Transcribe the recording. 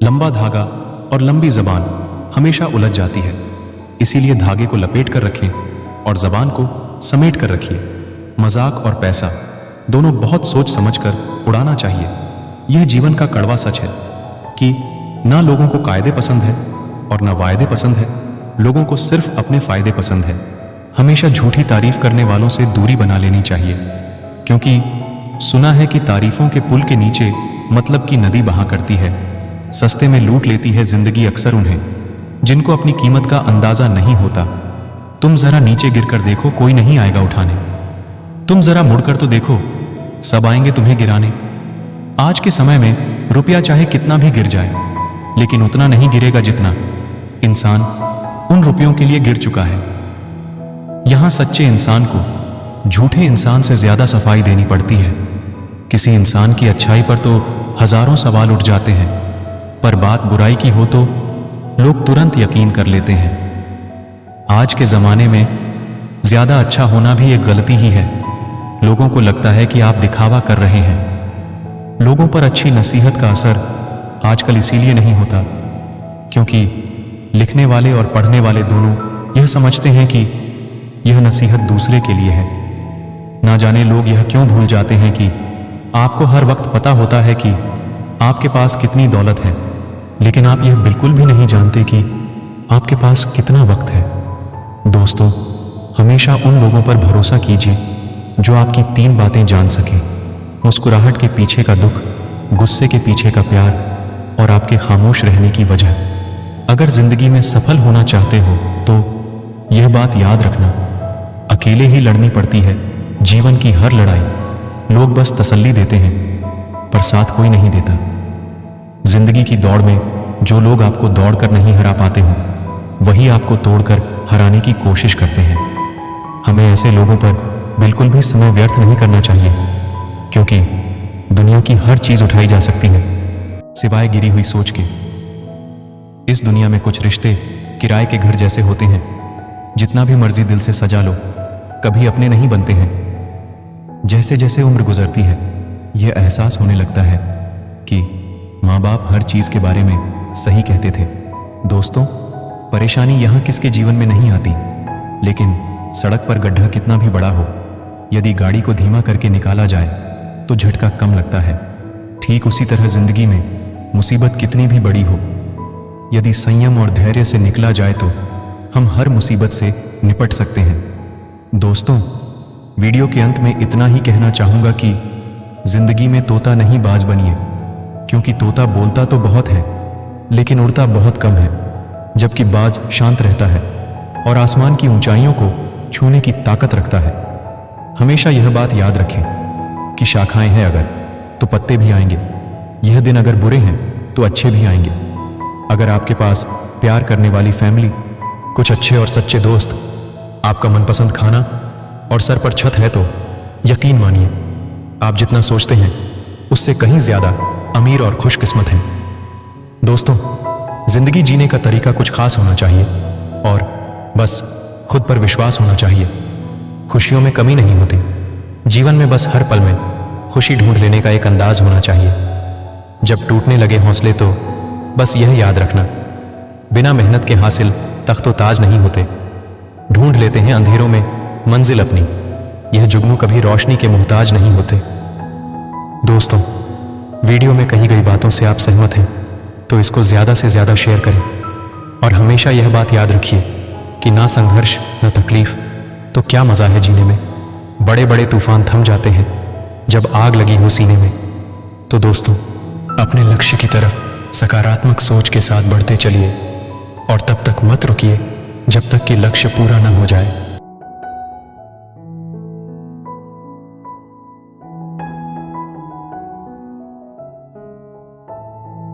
लंबा धागा और लंबी जबान हमेशा उलझ जाती है, इसीलिए धागे को लपेट कर रखें और जबान को समेट कर रखिए। मजाक और पैसा दोनों बहुत सोच समझ कर उड़ाना चाहिए। यह जीवन का कड़वा सच है कि ना लोगों को कायदे पसंद है और ना वायदे पसंद है। लोगों को सिर्फ अपने फायदे पसंद है। हमेशा झूठी तारीफ करने वालों से दूरी बना लेनी चाहिए, क्योंकि सुना है कि तारीफों के पुल के नीचे मतलब की नदी बहा करती है। सस्ते में लूट लेती है जिंदगी अक्सर उन्हें जिनको अपनी कीमत का अंदाजा नहीं होता। तुम जरा नीचे गिरकर देखो, कोई नहीं आएगा उठाने। तुम जरा मुड़कर तो देखो, सब आएंगे तुम्हें गिराने। आज के समय में रुपया चाहे कितना भी गिर जाए, लेकिन उतना नहीं गिरेगा जितना इंसान उन रुपयों के लिए गिर चुका है। यहां सच्चे इंसान को झूठे इंसान से ज्यादा सफाई देनी पड़ती है। किसी इंसान की अच्छाई पर तो हजारों सवाल उठ जाते हैं, पर बात बुराई की हो तो लोग तुरंत यकीन कर लेते हैं। आज के जमाने में ज्यादा अच्छा होना भी एक गलती ही है। लोगों को लगता है कि आप दिखावा कर रहे हैं। लोगों पर अच्छी नसीहत का असर आजकल इसीलिए नहीं होता क्योंकि लिखने वाले और पढ़ने वाले दोनों यह समझते हैं कि यह नसीहत दूसरे के लिए है। ना जाने लोग यह क्यों भूल जाते हैं कि आपको हर वक्त पता होता है कि आपके पास कितनी दौलत है, लेकिन आप यह बिल्कुल भी नहीं जानते कि आपके पास कितना वक्त है। दोस्तों, हमेशा उन लोगों पर भरोसा कीजिए जो आपकी 3 बातें जान सके: मुस्कुराहट के पीछे का दुख, गुस्से के पीछे का प्यार और आपके खामोश रहने की वजह। अगर जिंदगी में सफल होना चाहते हो तो यह बात याद रखना, अकेले ही लड़नी पड़ती है जीवन की हर लड़ाई। लोग बस तसल्ली देते हैं पर साथ कोई नहीं देता। जिंदगी की दौड़ में जो लोग आपको दौड़कर नहीं हरा पाते हो, वही आपको तोड़कर हराने की कोशिश करते हैं। हमें ऐसे लोगों पर बिल्कुल भी समय व्यर्थ नहीं करना चाहिए, क्योंकि दुनिया की हर चीज उठाई जा सकती है सिवाय गिरी हुई सोच के। इस दुनिया में कुछ रिश्ते किराए के घर जैसे होते हैं, जितना भी मर्जी दिल से सजा लो कभी अपने नहीं बनते हैं। जैसे जैसे उम्र गुजरती है यह एहसास होने लगता है कि माँ बाप हर चीज के बारे में सही कहते थे। दोस्तों, परेशानी यहाँ किसके जीवन में नहीं आती, लेकिन सड़क पर गड्ढा कितना भी बड़ा हो, यदि गाड़ी को धीमा करके निकाला जाए तो झटका कम लगता है। ठीक उसी तरह जिंदगी में मुसीबत कितनी भी बड़ी हो, यदि संयम और धैर्य से निकला जाए तो हम हर मुसीबत से निपट सकते हैं। दोस्तों, वीडियो के अंत में इतना ही कहना चाहूंगा कि जिंदगी में तोता नहीं बाज बनिए, क्योंकि तोता बोलता तो बहुत है लेकिन उड़ता बहुत कम है, जबकि बाज शांत रहता है और आसमान की ऊंचाइयों को छूने की ताकत रखता है। हमेशा यह बात याद रखें कि शाखाएं हैं अगर तो पत्ते भी आएंगे। यह दिन अगर बुरे हैं तो अच्छे भी आएंगे। अगर आपके पास प्यार करने वाली फैमिली, कुछ अच्छे और सच्चे दोस्त, आपका मनपसंद खाना और सर पर छत है तो यकीन मानिए आप जितना सोचते हैं उससे कहीं ज्यादा अमीर और खुशकिस्मत हैं। दोस्तों, जिंदगी जीने का तरीका कुछ खास होना चाहिए और बस खुद पर विश्वास होना चाहिए। खुशियों में कमी नहीं होती, जीवन में बस हर पल में खुशी ढूंढ लेने का एक अंदाज होना चाहिए। जब टूटने लगे हौसले तो बस यह याद रखना, बिना मेहनत के हासिल तख्तो ताज नहीं होते। ढूंढ लेते हैं अंधेरों में मंजिल अपनी, यह जुगनू कभी रोशनी के मोहताज नहीं होते। दोस्तों, वीडियो में कही गई बातों से आप सहमत हैं तो इसको ज्यादा से ज्यादा शेयर करें और हमेशा यह बात याद रखिए कि ना संघर्ष न तकलीफ तो क्या मजा है जीने में। बड़े बड़े तूफान थम जाते हैं जब आग लगी हो सीने में। तो दोस्तों, अपने लक्ष्य की तरफ सकारात्मक सोच के साथ बढ़ते चलिए और तब तक मत रुकिए जब तक कि लक्ष्य पूरा न हो जाए।